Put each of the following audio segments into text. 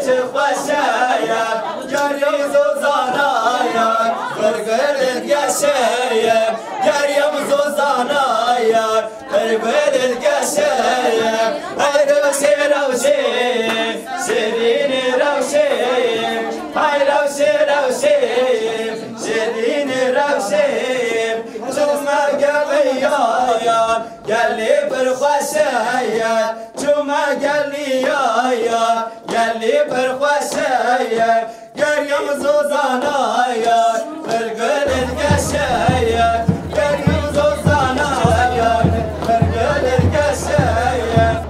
چه خوشایا گریم زوزانایا برگرد گشایا گریم زوزانایا برگرد گشایا ای روشی روشی شیرین روشی ای روشی روشی شیرین روشی چوما گلیا گلی پر خوشایا چوما گلیا گلی پر خوشایا گریم زوزانایا برگرد گشایا گریم زوزانایا برگرد گشایا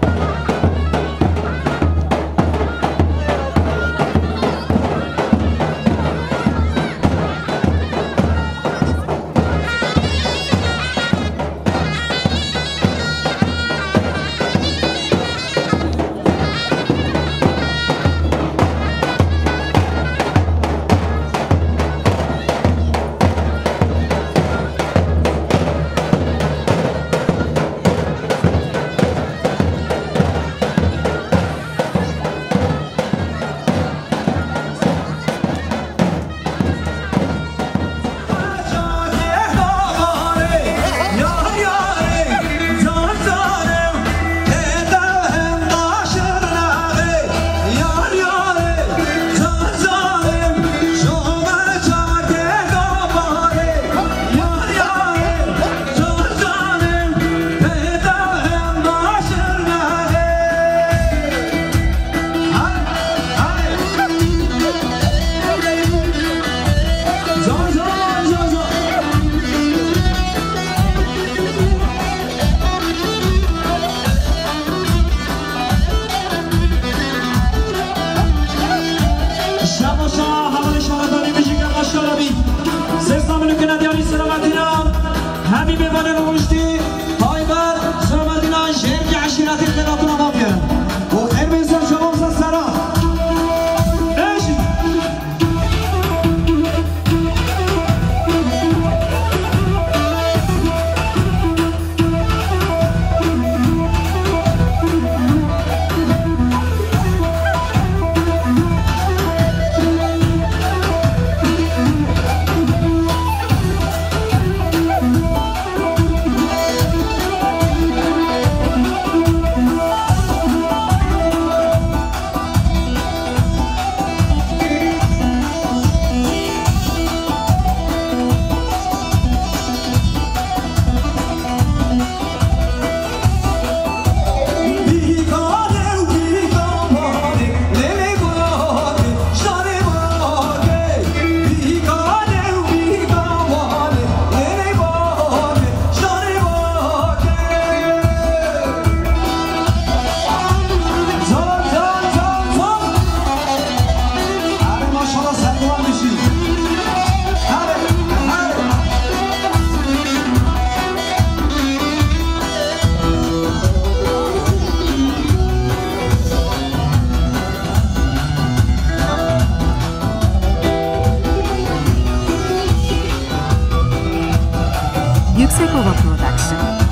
Yüksekova Production.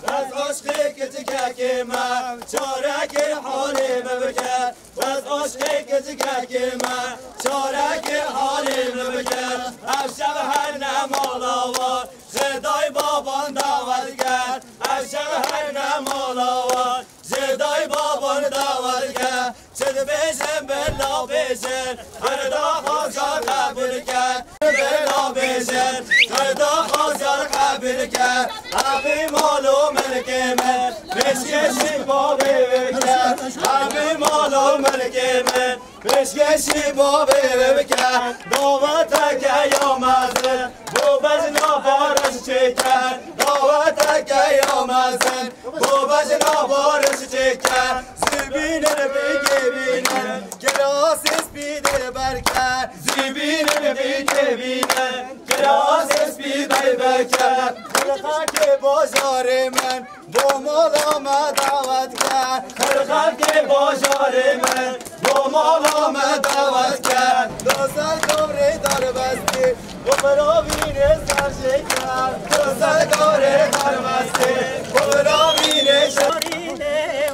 از عشقی که تکه من چارک حالیم بکن از عشقی که تکه من چارک حالیم بکن افشب هر نمالاوار صدای بابان دعوت کرد افشب هر نمالاوار صدای بابان دعوت کرد چه بیشن بلا بیشن هر دا خوزار قبول کرد بلا بیشن هر دا خوزار قبول کرد همه مالو ملک من بشکشی بابی بکن همه مالو ملک من بشکشی بابی بکن دعوت که یا مزن بو بزنا بارش چکن دعوت قیامتن بابا جنا بارش چکن زبینه بگبینن گلاس اسپیده برکن زبینه بگبینن گلاس اسپیده برکن خلق بازار من با مالام دعوت کرد خلق بازار من با مالام دعوت کرد دوزل گوره دار بستی و فراوین سر شکر دوزل گوره دار بستی و فراوین شارین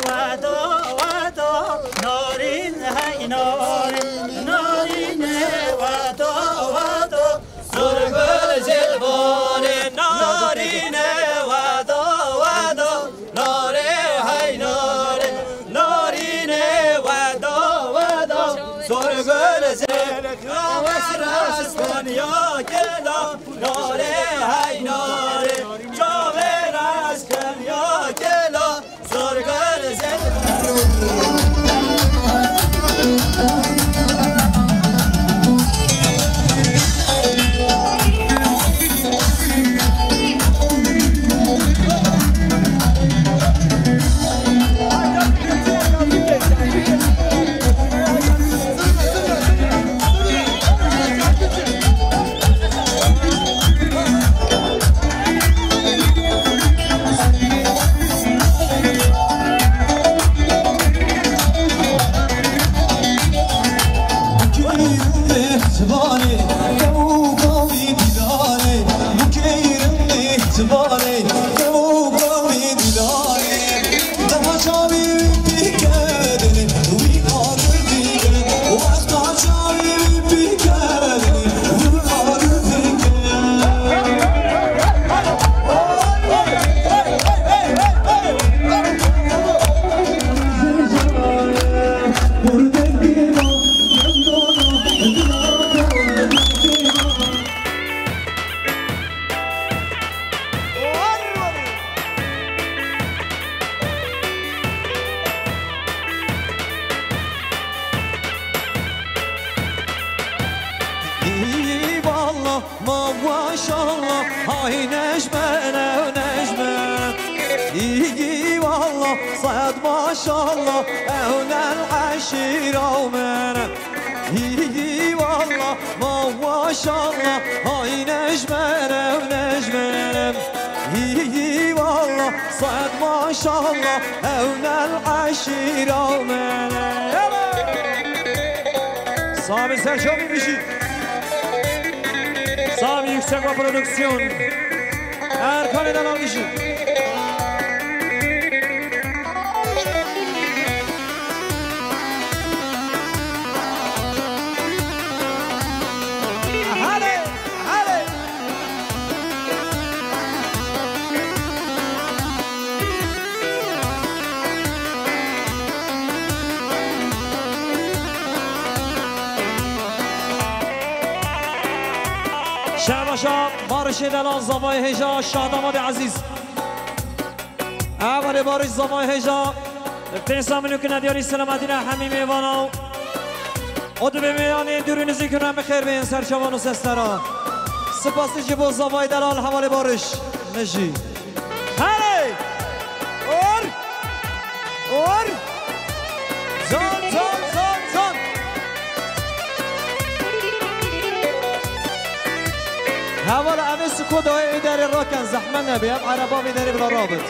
ودا ودا نارین های نارین نارین ودا ودا سرگل جلوان نارین ودا ودا ناره های ناره نارین ودا ودا سرگل جلوان اسپانیا گلا ناره های ناره جاور اسپانیا گلا سرگل جلوان Sahibi Sercan Müzik, sahibi Yüksek ve Prodüksiyon, Erkan Eden Algışı. شعبشا بارش دلان زمای هجا شاداماد عزیز اول بارش زمای هجا پیسا منو که ندیاری سلامتین همین میوانو او دو بمیانی دورونیزی کنم بخیر بین سرچوان و سستران سپاسی جبو زمای دلال حوال بارش نجی هلی اور زان زان زان زان هوال عمس كودوي إداري الركن زحمنا بيام عربا إداري بلا رابط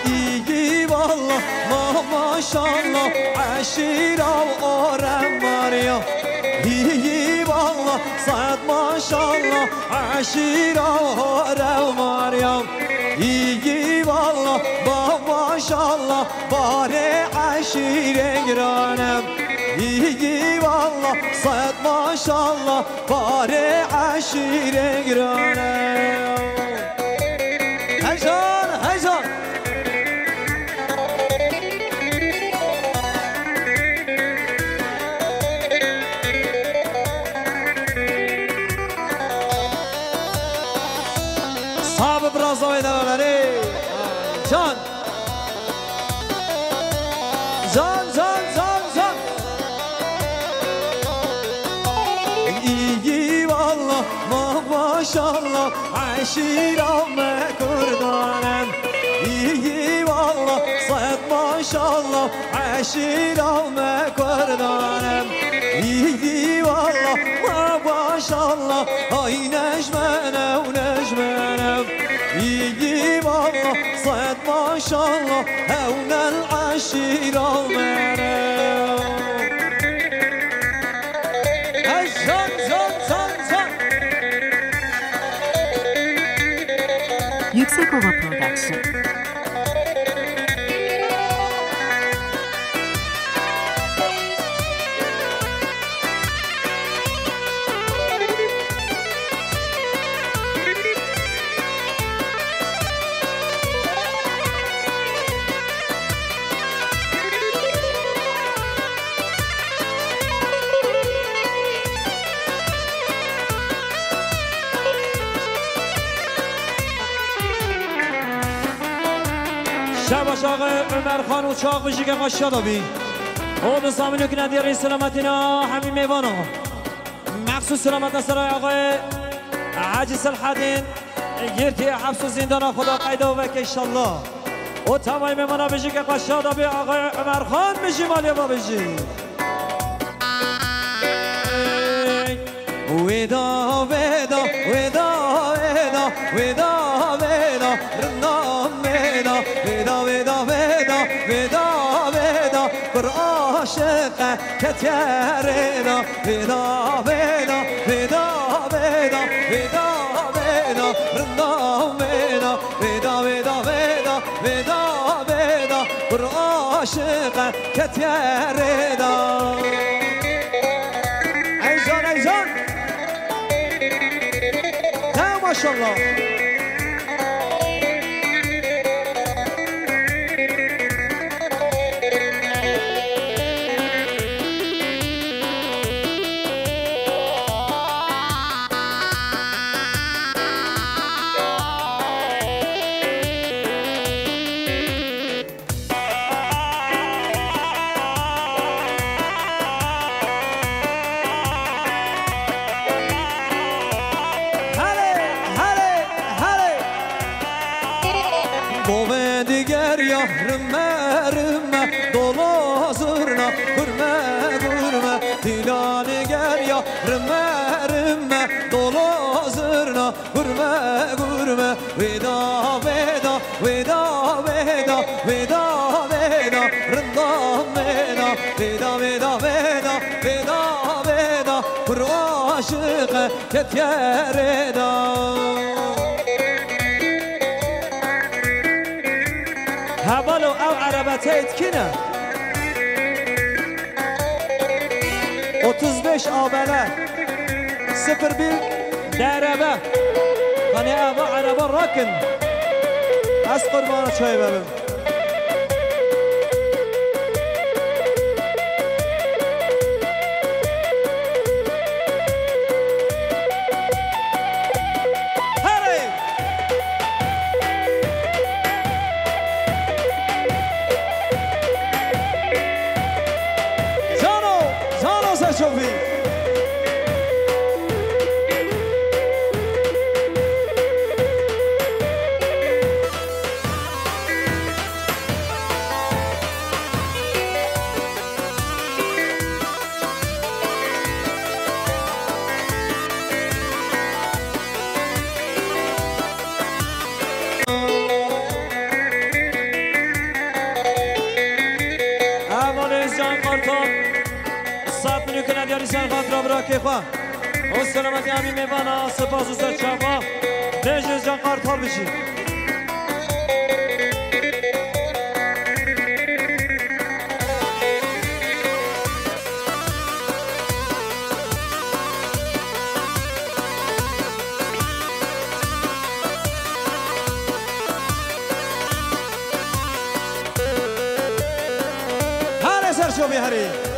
إيجي والله ما شاء الله عشيرة وأورام ماريا إيجي والله صعد ما شاء الله عشيرة وأورام ماريا إيجي والله ما شاء الله باري عشيرة جرانم إيجي والله صد ما شاء الله باري عشيرة جرانم هيجان هيجان صعب برازوي دلالي جان زان زان زان زان maşallah aşiram kurdanım İyi valla sayed maşallah aşiram kurdanım İyi valla maşallah ay nejmenem İyi valla sayed maşallah evnel aşiram Yüksekova Production. شباش آقای عمر خان اچاق بشی که قشادا بی او به سامینو که ندیاری سلامتینا همین میوانا مخصوص سلامت سرای آقای حاجی صلحالدین گرتی حبس و زندان خدا قیدا و که انشالله او تمام میوانا بشی که قشادا بی آقای عمر خان بشی مالی با بشی ودا ودا ودا ودا ودا ودا رنام ودا ودا ودا ودا ودا ودا بر عاشق کتیرنا ودا ودا ودا ودا ودا ودا رنام ودا ودا ودا ودا ودا ودا بر عاشق کتیرنا ایزان ماشاءالله Rımme dolu zurna Hürme gurme Dilani ger ya Rımme dolu zurna Hürme gurme Veda veda Veda veda Veda veda Rındam veda Veda veda veda Veda veda Hür aşık ketyereda هبالو او عربتایت کنه 35 آبله 01 دربه خانه اوه عربه راکن از قربان چای ببین شوفي که خواه او سلامتی همین میوانا سپاس و سرچاوا نجز جان قارتال بشید هره سرچوبی هری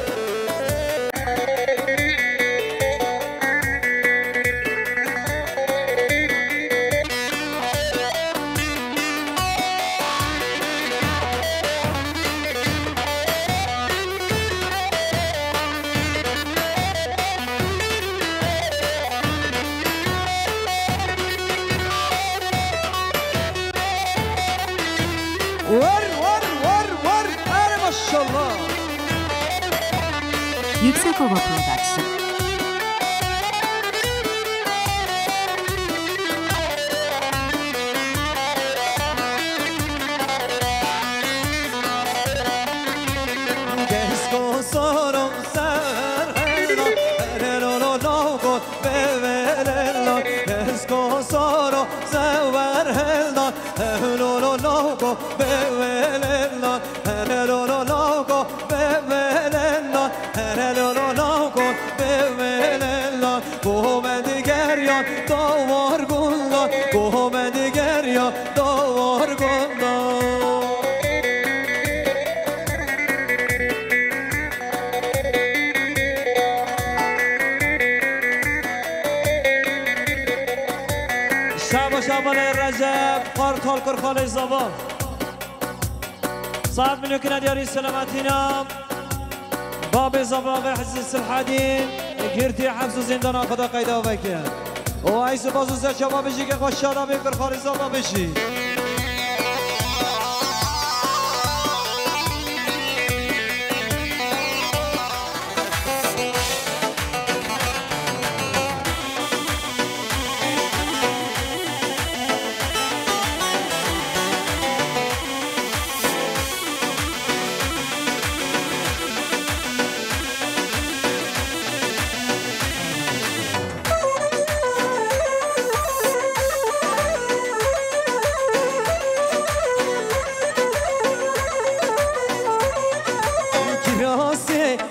Yüksekova Production. شمال رجب قارتال کرخانه زبان صاحب ملوک ندیاری سلامتینا باب زبان حزب السلحدین گرتی حبس و زندان خدا قیدا وکر و ایسو بازو سر شما بشی که خوشحالا به کرخانه زبان بشی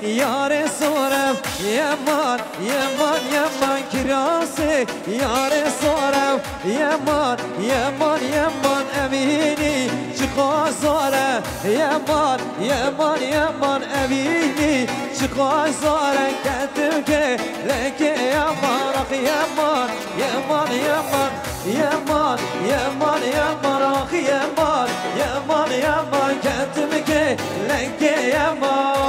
یار سورم یمان یمان یمان کراسه یار سورم یمان یمان یمان امینی چخوا سوره یمان یمان یمان امینی چخوا سوره کتم که لکه یمان آخ یمان یمان یمان یمان یمان یمان آخ یمان یمان یمان کتم که لکه یمان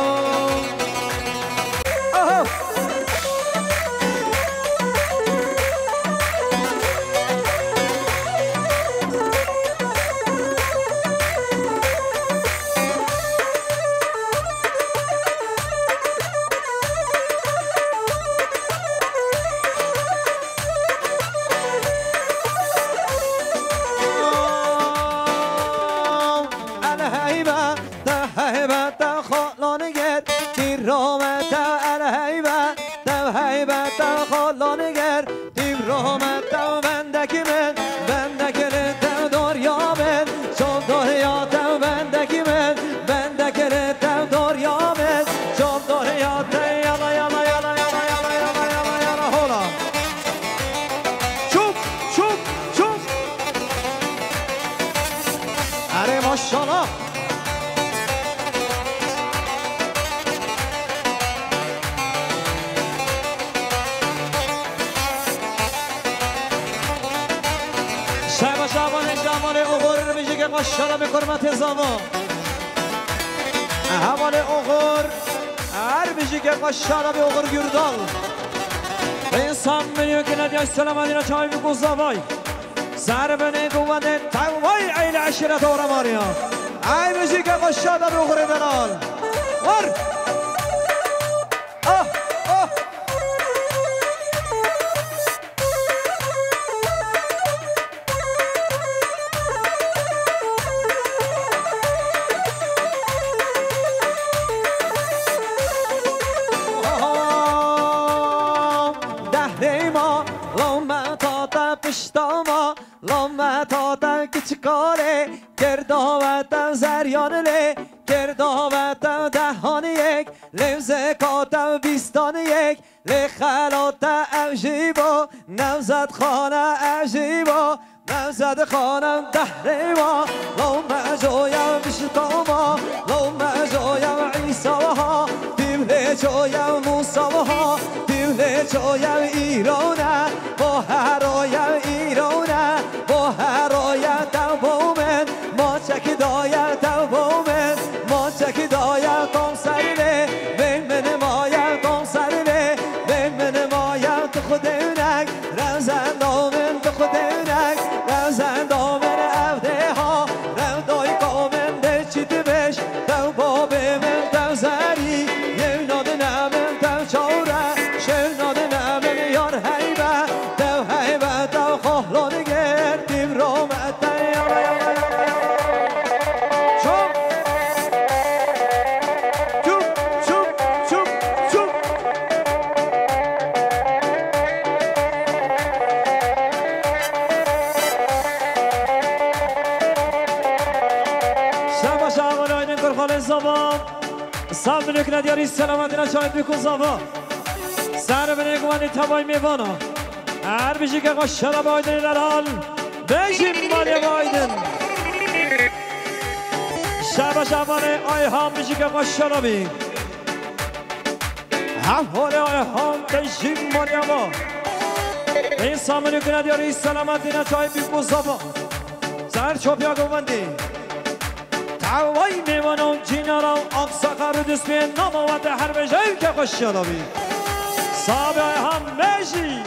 ماشاءالله به کرمت زمان حوال اغر هر بیشی که ماشاءالله به اغر گردال انسان میگه که ندیاش سلام علینا چای بگو زبای سر بنه قوانه توای عیل عشیرت آرمانیا ای بیشی که ماشاءالله به اغر دلال ور چکاره کرداوتم زریانله کرداوتم دهان یک لمزکاتم بیستان یک لخلاتم عجیبا نوزد خانه عجیبا نوزد خانم دهریما لو مجایم بشتاما لو مجایم عیساها دیوله جایم موساها دیوله جایم ایرانه با هرایم ایرانه با هرایم دوامن ما چک دایم دوامن ما چک دایم کام سرله بین من مایم کام سرله بین من مایم تو خودونک رمزن دامن تو خودونک رمزن دامن عبده ها رمدای کامن ده چی تو بش دو باب من دو زری یمناد نمن سال بنکن دیاری سلامت دینا چای بکن زاوا سر بنگوانی تبای میوانا هر بیشی که قشنه بایدن در حال بشیم مالی بایدن شب شبانه آی هم بیشی که قشنه بی هم حاله آی هم بشیم مالی با این سامنی کنه دیاری سلامت دینا چای بکن زاوا سر چوبیا گوندی توای میوانم جینارم اقصاقر دست به ناموات هر بجایی که قشنه بی صابع هم بشی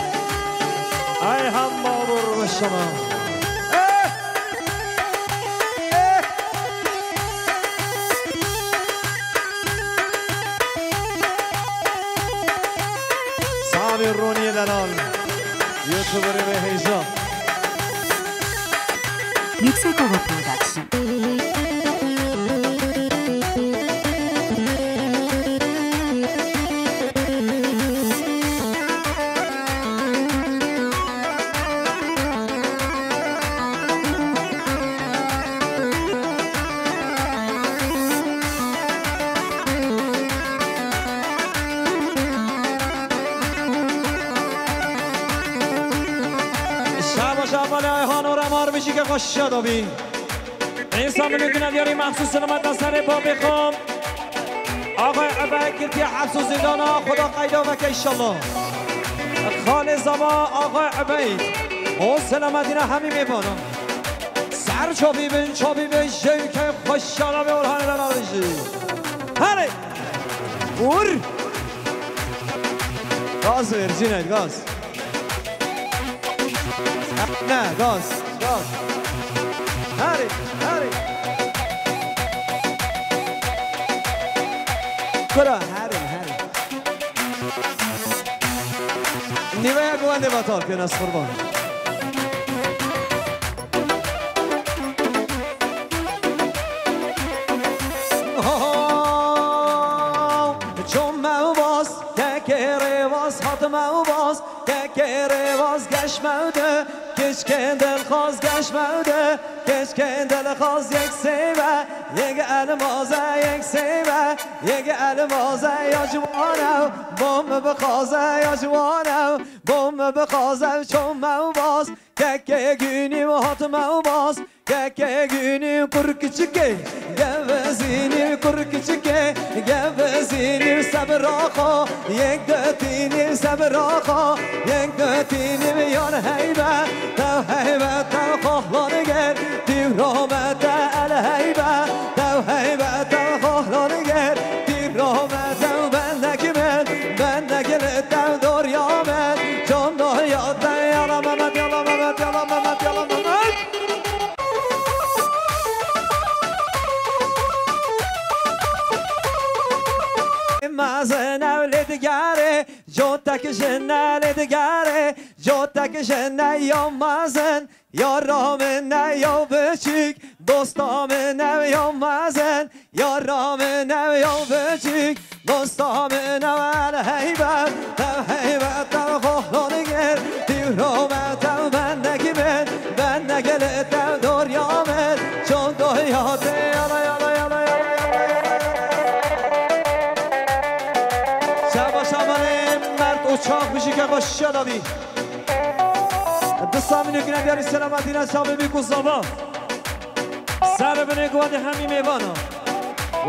ای هم بابر بشما صابع رونی دلال یوتیوبری به هیزا Yuxekova Production. که خوشا دابی این سامنی کنه دیاری مخصوص سلامت نصر با بخوام آقای عبای گرتی حبس و زندانا خدا قیدا وکه ایشالله خال زبا آقای عبای او سلامتی را همی میبانم سر چابی بین جوی که خوشا دابی اولهانه دنالشی هره اور گاز ورزینه گاز نه گاز هاري كرة هاري نيويا قوان دي بطال في ناس قربان جمع و باز تکره باز حاتمه و باز تکره باز گشموده کشکن دل خواست گشموده کشکن دل خواست یک سیبه یک المازه یک سیبه یک المازه یا جوانو بوم بخوازه یا جوانو بوم بخوازه چومه و باز که günüm hatma bas ke günüm kur küçüke gevezini kur küçüke gevezini sabraka yek dötini sabraka yek dötini yar heybe tav heybe tav kahlanı gel divromete el heybe tav heybe tav kahlanı gel divromete bendeki bendeki tav dor yamet can da yatta yalamamet yalamamet yalamamet yalamamet Mazen evledi gare Jotta ki jeneledi gare Jotta ki jenel yanmazen Yaramın ev yav büçük Dostamın ev yanmazen Yaramın ev yav büçük Dostamın ev el heybet Tev heybet tev kohlanı gel Divromet tev bendeki bende gele tev dor yamet Çok doyatı yala yala yala yala uçak bir şey kaşıya da bir. Dışsamını güne bir selametine şahı bir kuzava. Serbene guvadi hemi mevana.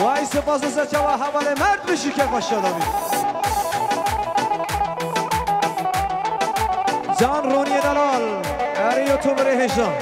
Vay sepası seçava havale mert bir şey kaşıya da bir. Can Roniye Dalal. Her YouTuber heyecan.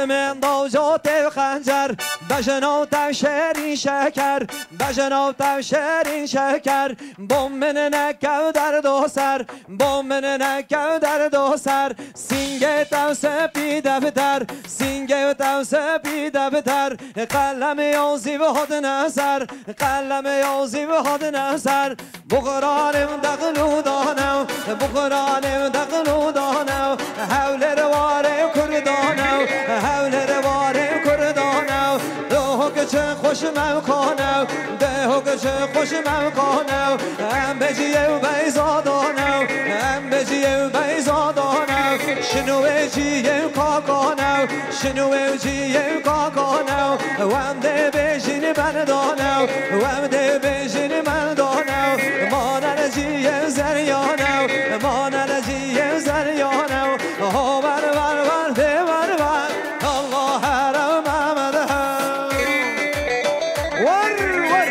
من دوجات خنجر بجنو تو شیرین شکر بجنو تو شیرین شکر بوم من نکو در دو سر بوم من نکو در دو سر سینگ تو سپیده بدر سینگ تو سپیده بدر قلم یازی به خود نظر قلم یازی به خود نظر بقرانم دقلو دانو بقرانم دقلو دانو حول رواره کردانو حول رواره کردانو دهو که چه خوش ممکانو دهو که چه خوش ممکانو هم بجیه و بیزادانو هم بجیه و بیزادانو شنوه جیه کاکانو شنوه جیه کاکانو وام ده بجین بردانو وام ده بجین بردانو مانر جیه زریانو مانر جیه زریانو ها بر بر بر ده بر بر الله حرم محمد ور ور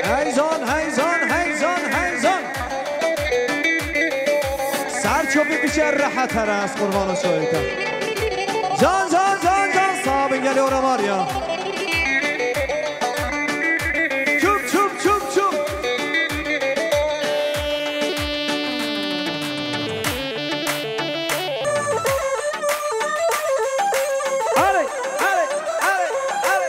هیزان هیزان هیزان هیزان سرچوبی بیشتر راحت تر است قربان شویتم جان جان جان جان صاحب گلی اورا ماریا چوب چوب چوب چوب آره آره آره آره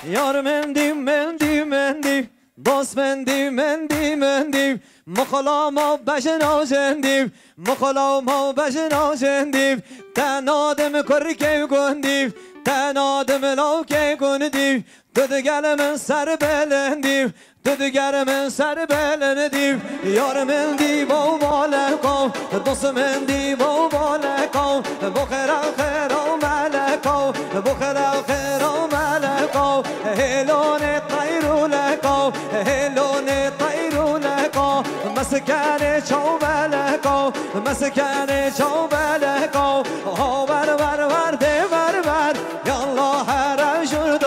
یار مندیم مندیم مندیم دوست مندیم مندیم مندیم مخلامو بشناسندیم مخلامو بشناسندیم تنادم کری که گندیم تنادم لو که گندیم دودگر من سر بلندیم دودگر من سر بلندیم یار من دی با بالکو دوست من دی با بالکو بخیر خیر و ملکو بخیر خیر و ملکو هلون طیرو لکو هلون طیرو لکو مسکن چوبلکو مسکن چوبلکو ها بر بر بر ده بر بر یالله هر شد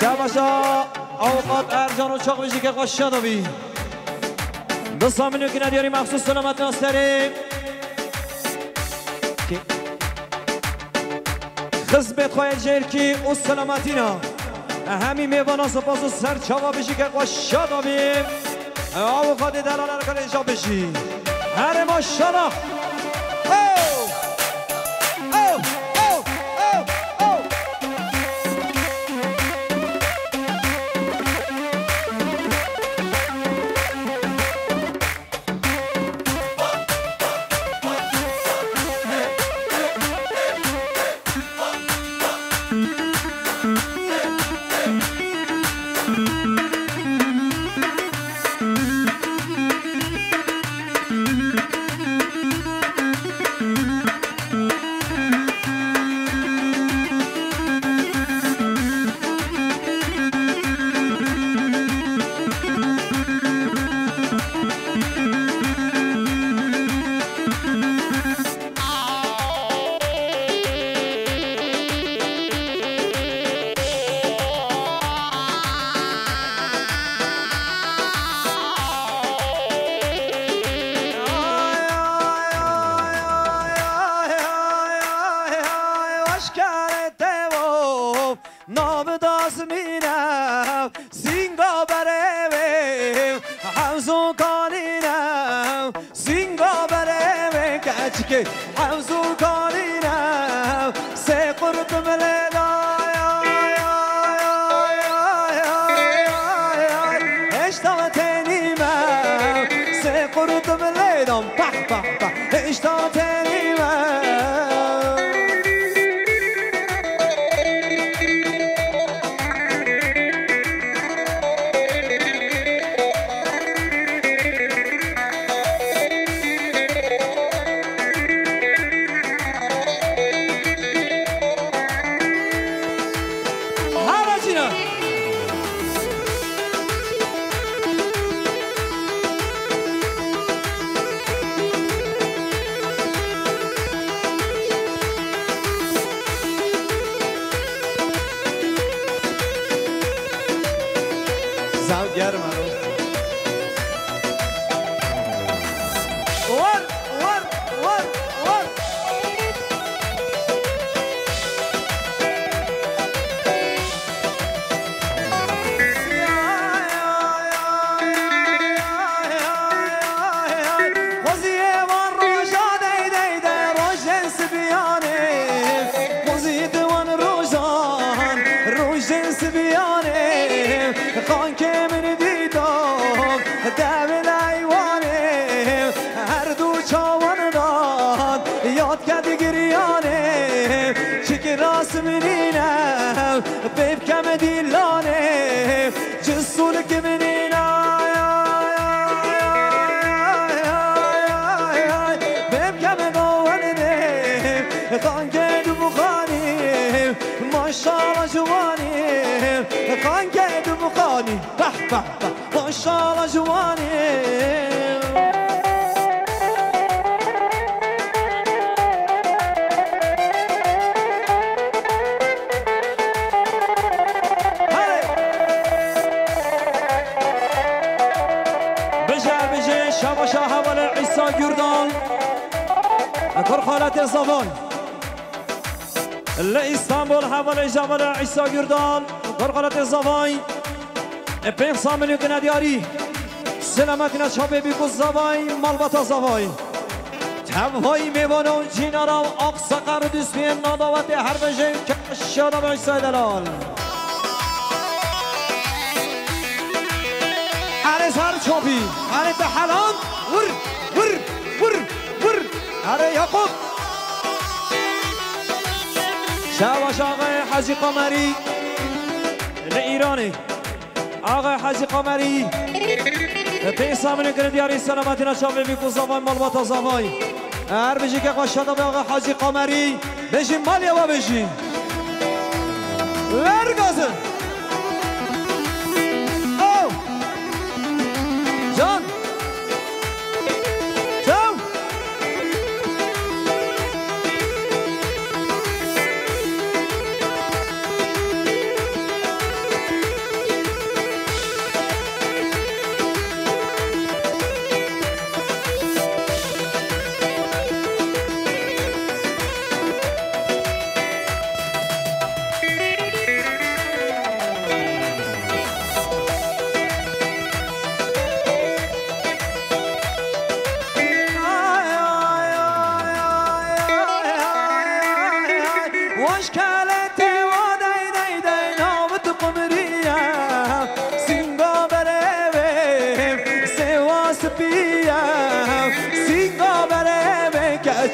شباشا اوقات ارجان و چاق بشی که قاش شدوی دوستان منو که ندیاری مخصوص سلامت ناس داریم خزبت خواهد جرکی او سلامتینا همی میوانا سپاس و سر چاقا بشی که قاش شدویم اوقات دلال ارکان اینجا بشی هر ماشاءالله حوزو کارینم سه قرطم لیلا اشتاقتنیمم سه قرطم لیلام پخ پخ پخ اشتاقتنیمم زاو گرم ور ور ور ور خان که من دیدم دم الایوانه هر دو چاوان داد یاد کرد گریانه چک راست منینم بیب کم دیلانه جسول که منینم بیب کم قوانه خان که دو بخانیم ماشاءالله جوانیم خان که دو بخانیم به به به ماشاءالله جوانیم شباشا حوال عیسی گردان اکر خالت زبان لإستانبول حوال جوال عیسی گردان اکر خالت زبان پیم سامنیو کنه دیاری سلامتینا چابه بیگو زبان مالباتا زبان تبهایی میبانو جینارا اقصا قرد اسمین ناداوت هر بجه کشادا به عیسی دلال هره سر چوبی هره تحلان ور ور ور ور هره یعقوب شواش آقای حاجی قمری لإیرانی آقای حاجی قمری پیسامنی کرد دیاری سلامتی نشابه بیکو زبان مالباتا زبان هر بجی که قشادا به آقای حاجی قمری بجی مالیا با بجی ورگازن جان جان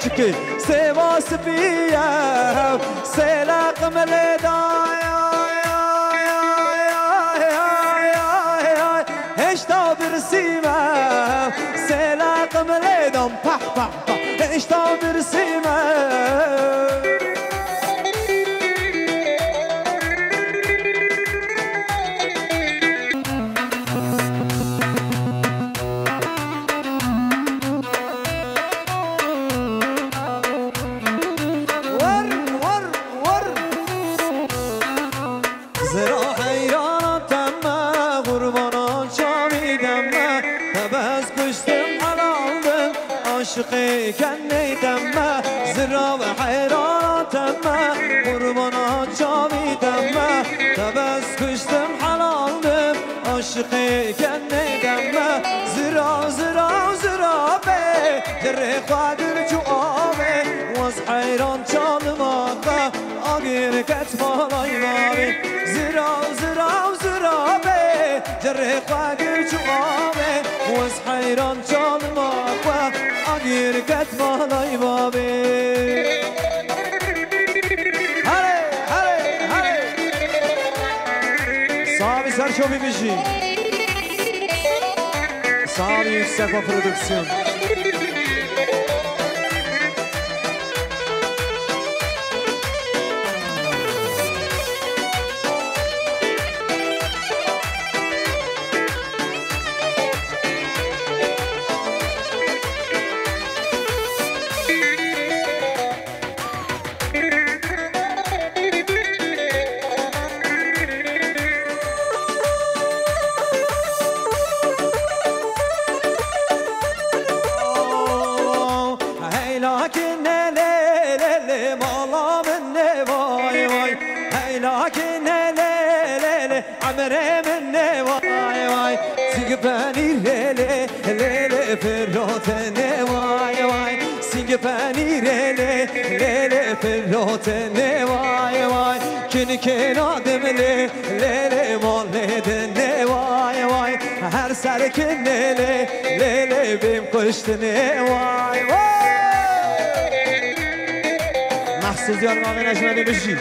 Çünkü sevası piyam selak meledaya heşta bir simam selak meledam pah pah pah heşta bir simam عاشقی کنیدم ما زرا و حیرانتم ما قربانا جاویدم ما تبس کشتم حلالم عاشقی کنیدم ما زرا زرا زرا به در قادر جو آبه واز حیران چالم آقا آگیر کتمالای مابه زرا زرا زرا به در قادر جو آبه واز حیران چالم آقا آگیر کتمالای مابه هره هره هره صاحب سرچوبی بشی صاحب yüksek و prodüksiyon عمره من وای وای سینگ پنیر لیله لیله فراتنه وای وای سینگ پنیر لیله لیله فراتنه وای وای کن کن آدم لیله مال دنه وای وای هر سر کن لیله لیله بیم کشتنه وای وای محسوس یار مامی نشمده بشی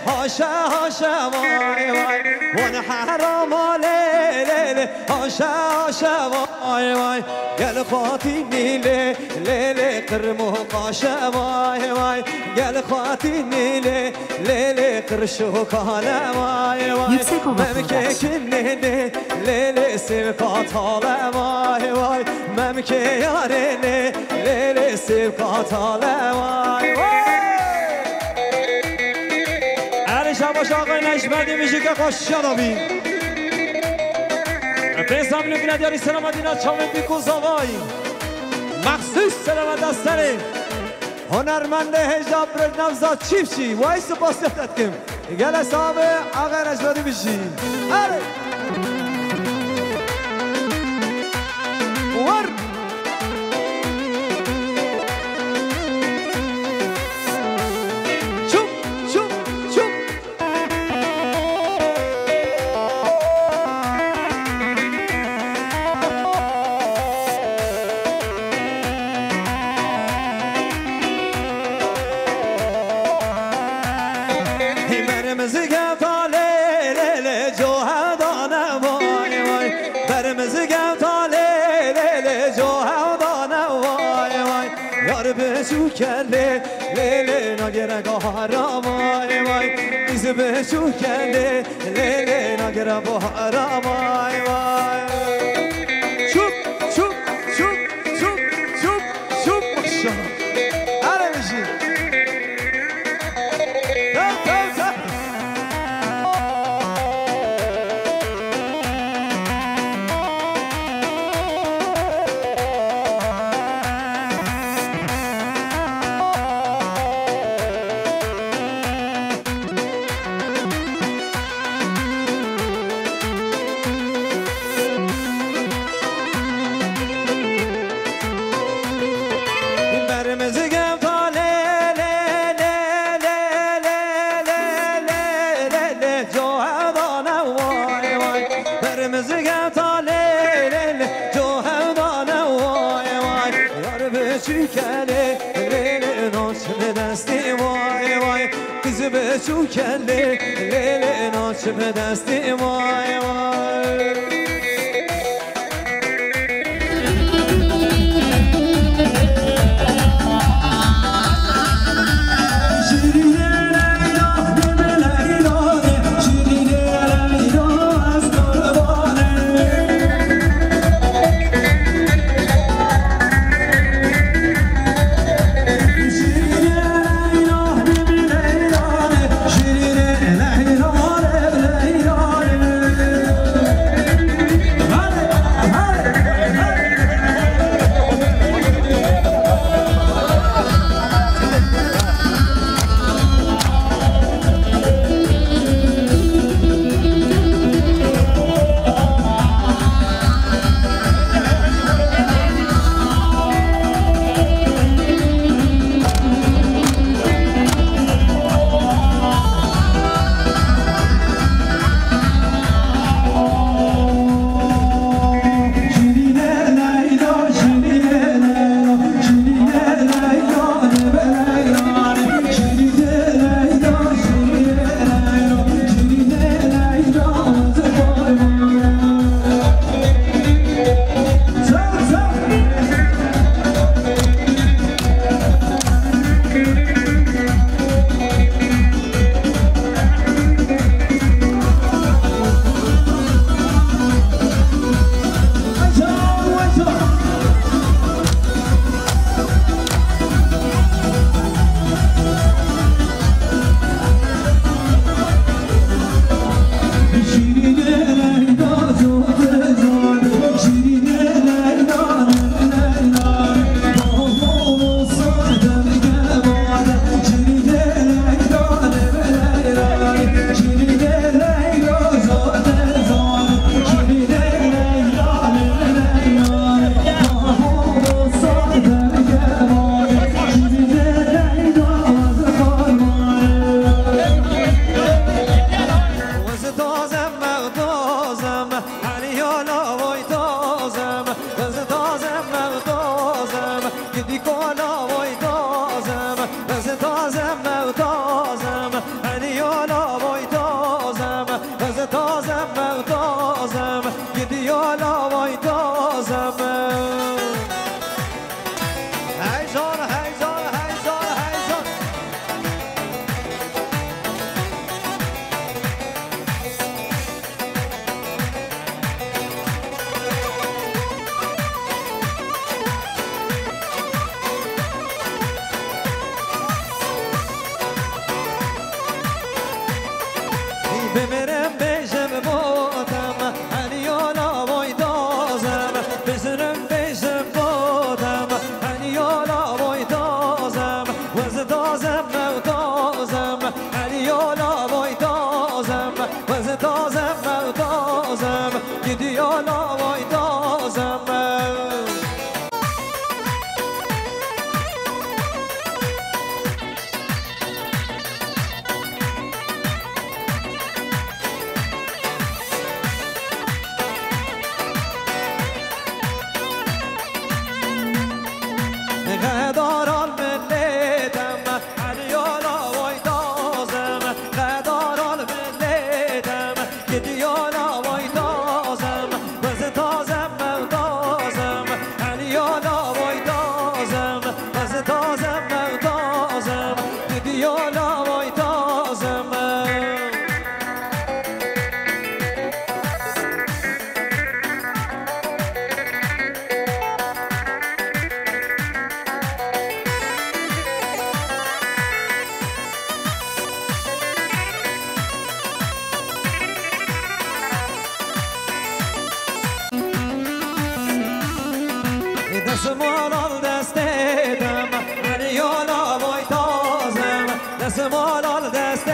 هاشا هاشا واي واي وانا حرام ليلي هاشا هاشا واي واي قال خواتي ليلي ليلي قرمو قاشا واي واي قال خواتي ليلي ليلي قرشو كالا واي واي ممكن ليلي ليلي سيبقات هالا واي واي ممكن يا ليلي ليلي سيبقات هالا واي واي شباش آقای نشمدی میشه که خوش شدابی پیسم نکنه دیاری سلامت اینا چامه بیکوز آقای مخصوص سلامت دستره هنرمنده هجاب برد نفزاد چیفچی وای سپاس یادت کم گل صاحب آقای نشمدی میشی اره ور بشو کله لیله نگره گهارا وای وای ایز بشو کله لیله نگره گهارا وای وای چوب چوب چوب چوب چوب چوب ماشاءالله آره میشی بشو کله لیل ناچ به دستی وای وای بمیرم بشم بودم هنیالا وای دازم بزنم بشم بودم هنیالا وای دازم وز دازم دازم هنیالا وای دازم وز دازم دازم گدیالا وای دازم دستمال آل دست دم هنیالا وای تازم دستمال آل دست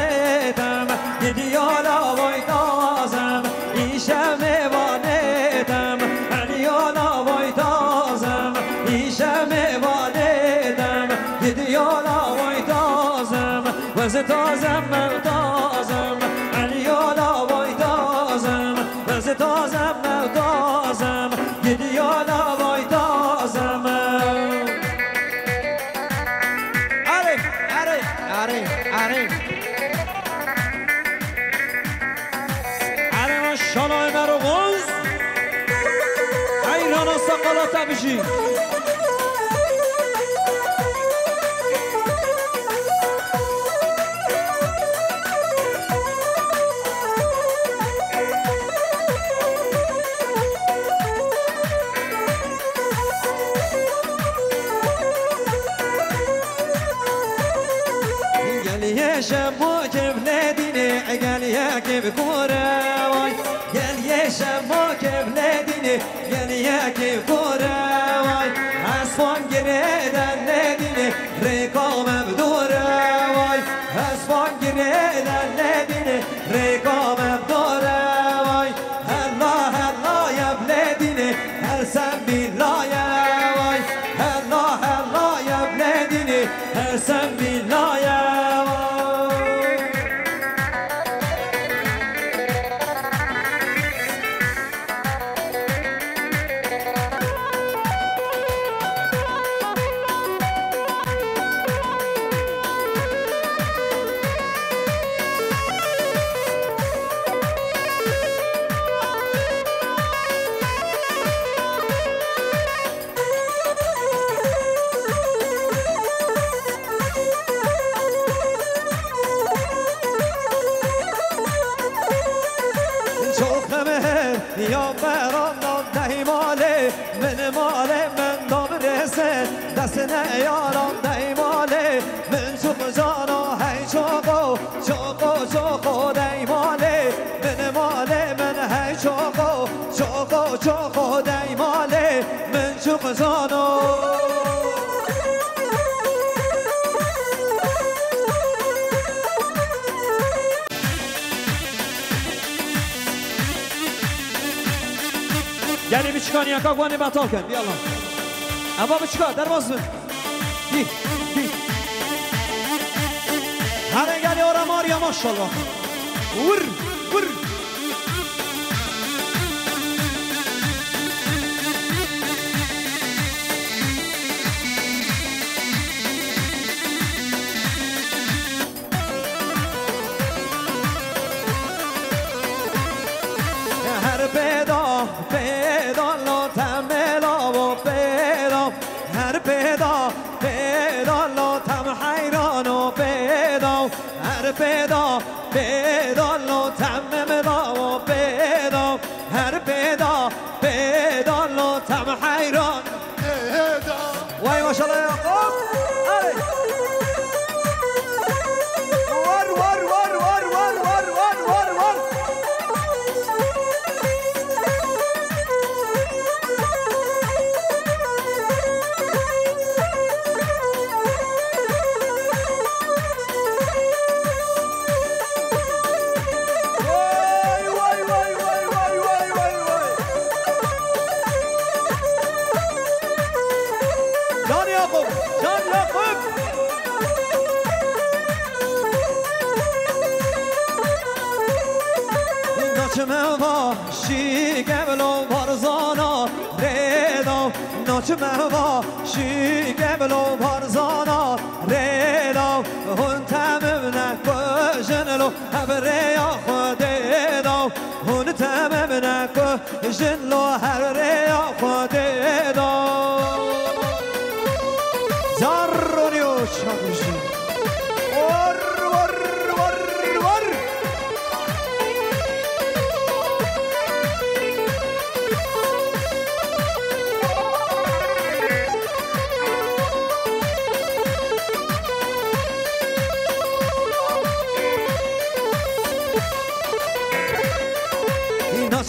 دم گدیالا وای تازم ایشم وانیدم هنیالا وای تازم ایشم وانیدم گدیالا وای تازم وز تازم تازم هنیالا وای تازم وز تازم تازم گدیالا وای تازم آره ماشالله مرغوز ایران سقالا تبشی شمو که بلدینه اگل یکی بکوره وای گل یه شمو که بلدینه گل یکی بکوره وای اسفان گریدن ندینه رکام بدوره وای اسفان گریدن ندینه رکام بدوره وای هلا هلا یا بلدینه هر سم بیلایه وای هلا هلا یا بلدینه هر سم بیلایه یا برام دهی ماله من ماله من دام رسه دست نیارم دهی ماله من چوق جانا هی چوقو چوقو چوقو دهی ماله من ماله من هی چوقو چوقو چوقو دهی ماله من چوق جانا یعنی بیچکانی یکا گوانی بطال کن بیالله اما بیچکا در باز بین دی هر انگلی آرام آریا ماشالله ور هر پیدا لو تملا و پیدا هر پیدا لو تم حیران و پیدا هر پیدا لو تم ملا و پیدا هر پیدا لو تم حیران وای ماشالله یعقوب ور ناچمه با شیگبلو بارزانا ریدو ناچمه با شیگبلو بارزانا ریدو هون تمم نکو جنلو هبره یا خودیدو هون تمم نکو جنلو هبره یا خودیدو زارونیو چاکوشی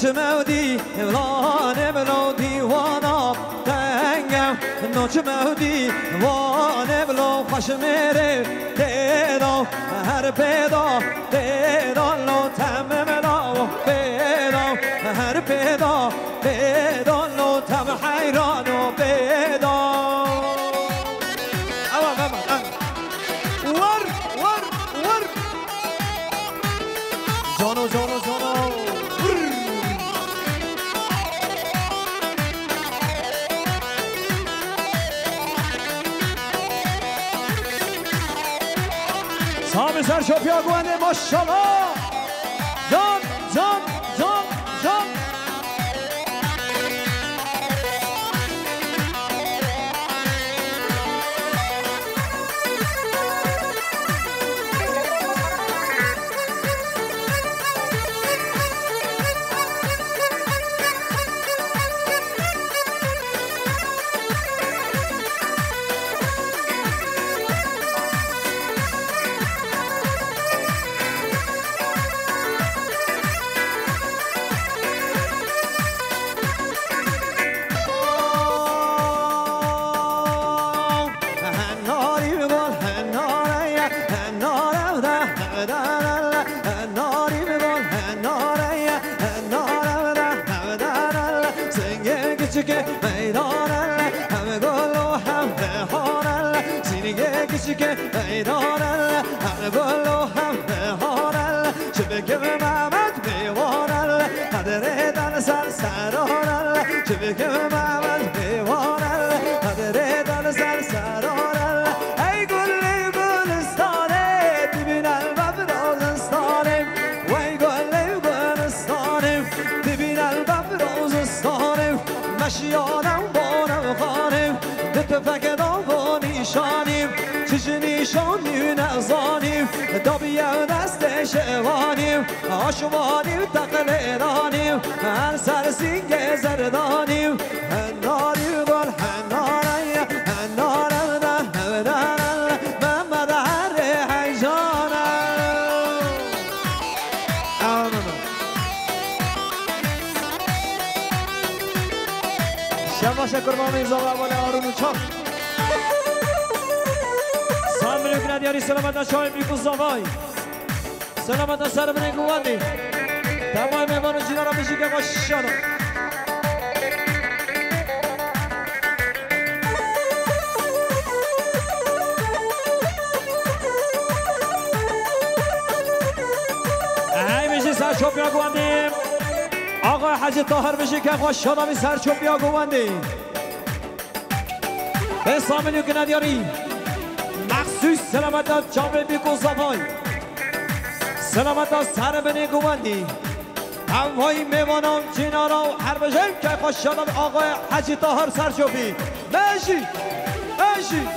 ناچمودی وانه بلو دیوانا تنگم ناچمودی وانه بلو خوش میره دیدو هر پیدا دیدو لو تمم لو پیدا هر پیدا دیدو لو تم حیرانو پیدا ور ور ور جانو جانو جانو سامی سرشوپیا گوانده ماشاءالله جان جان جان جان که ایدانل هر گلو هم بهارل چه بگم محمد بیوانل قدر دن سر سرانل چه بگم محمد بیوانل قدر دن سر سرانل ای گل گلستانه ببین الباب روزستانه وای گل گلستانه ببین الباب روزستانه مشیانم بانم خانم به تفکدان و نیشانیم چه نیشانی نزانیم دابیا دست شوانیم آشمانیم تقلیدانیم هر سر سینگ زردانیم هناریم گل هناریم هنارم ده هدارم محمد هر حیجانم شما شکر مامی زاور مال آرون چاک سلامت دیاری سلامت شایم بیکوز زاوای سلامت سر بنه گواندی تمام میوان و جینا را بشی که ماشاءالله ای بشی سر چوبیا گواندی آقای حاج طاهر بشی که ماشاءالله سر چوبیا گواندی به سامنیو که ندیاری مخصوص سلامت جامعه بیکوز زبای سلامت سر بنی گواندی هوای میوانم جینارا هر بجیم که خوشحالم آقای حاجی طاهر سرچوبی بشی بشی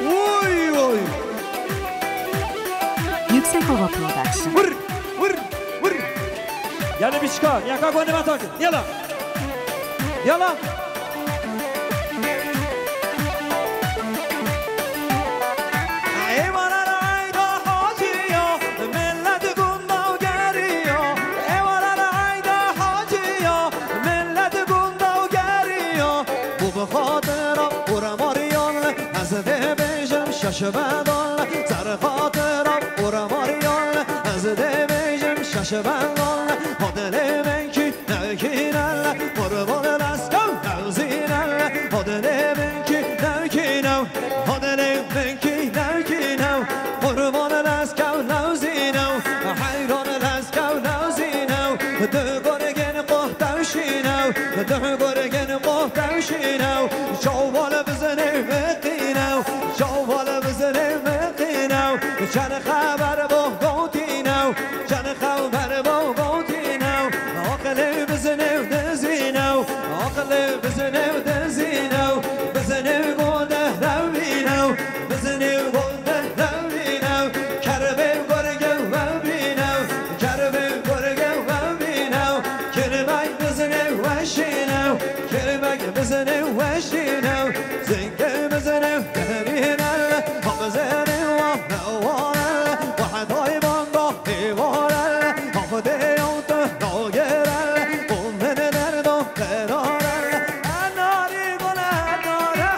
وی وی یوکسکووا پروداکشن ور ور ور یعنی بیچکار یکا گوانده متاکن یلا یلا شبندان سر خاطرم برماریان از دمیجم شبندان هدل منکی نکینن قربان لسکم نوزینن هدل منکی نکینم هدل منکی نکینم قربان لسکم نوزینم حیران لسکم خبر با گوتینو جان خبر با گوتینو عقل بزنه و دزینو عقل بزنه و دزینو بزنه و گوده روینو بزنه و گوده روینو کربه گرگه و بینو کربه گرگه و بینو کربه بزنه و شینو کربه بزنه و شینو زنگه بزنه و درینو بزنه و نوارل واحد های بانگاه ایوارل آفده اوتو ناگرل اومن درد و قرارل اناری گنه داره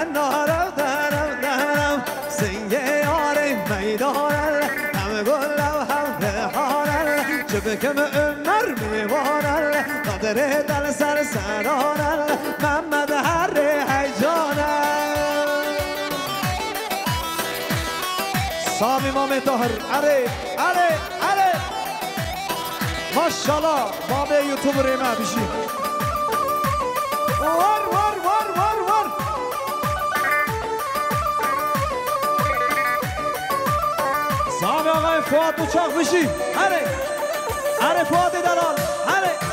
اناره درم درم سنگه یاری میدارل هم گل و هم نهارل چبکم عمر میوارل قدر دل سر سرارل محمد هر حیجانل سامی مام طاهر اره ماشاءالله باب یوتیوب ریمه بشی ور سامی آقای فواد بچاق بشی اره فواد دلال اره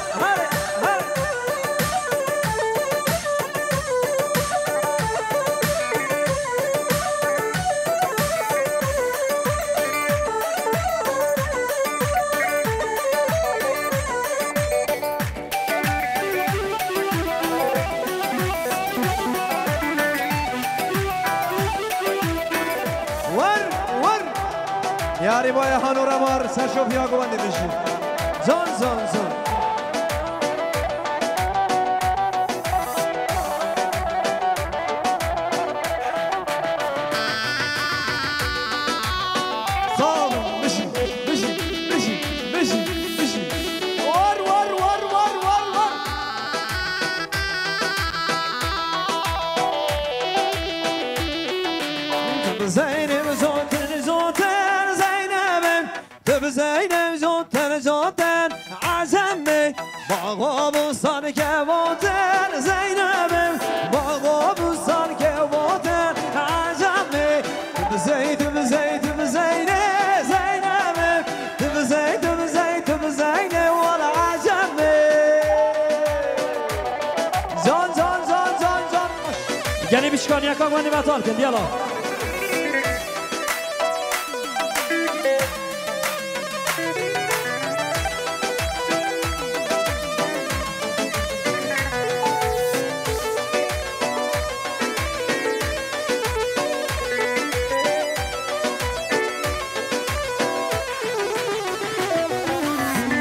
یاری بای هانورا مار سرشوپی ها گوانده بشی زان سام بشی ور زینب زودتن عزمه باقا بوستان که بودن زینبم باقا بوستان که بودن عزمه تب زینه زینبم تب زینه والا عزمه زان یعنی بیشکان یکا گوانی بطال کن دیالا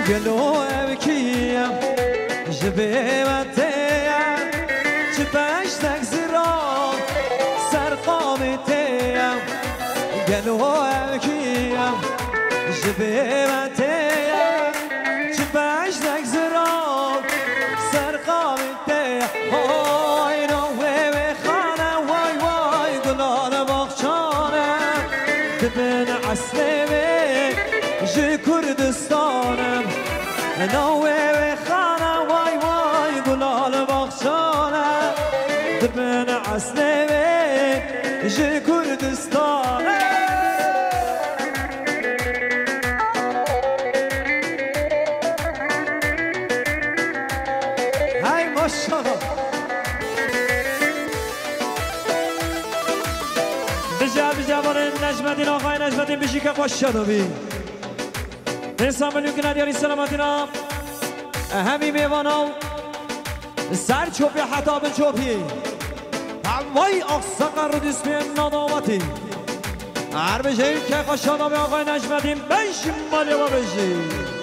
گلو کیم جبه وتیم چپش تک زیرام سرقام تیم گلو کیم جبه وتیم چپش تک زیرام سرقام تیم های نوه خانه وای گلان باغچانه دبن عسلمه جی کردستانم نوه خانه وای گلال باغچانه دبن عسلمه جی کردستانم های ماشاءالله بجا باره نجمدین آقای نجمدین بشی که خوش شد بی انسان ملیون که ندیاری سلامتینا همی میوانو سر چوبی حتا به چوبی وای اقصاقر رو دیسمی نادامتی هر بشه که خوش شد بی آقای نجمدین بشی مالی و بشی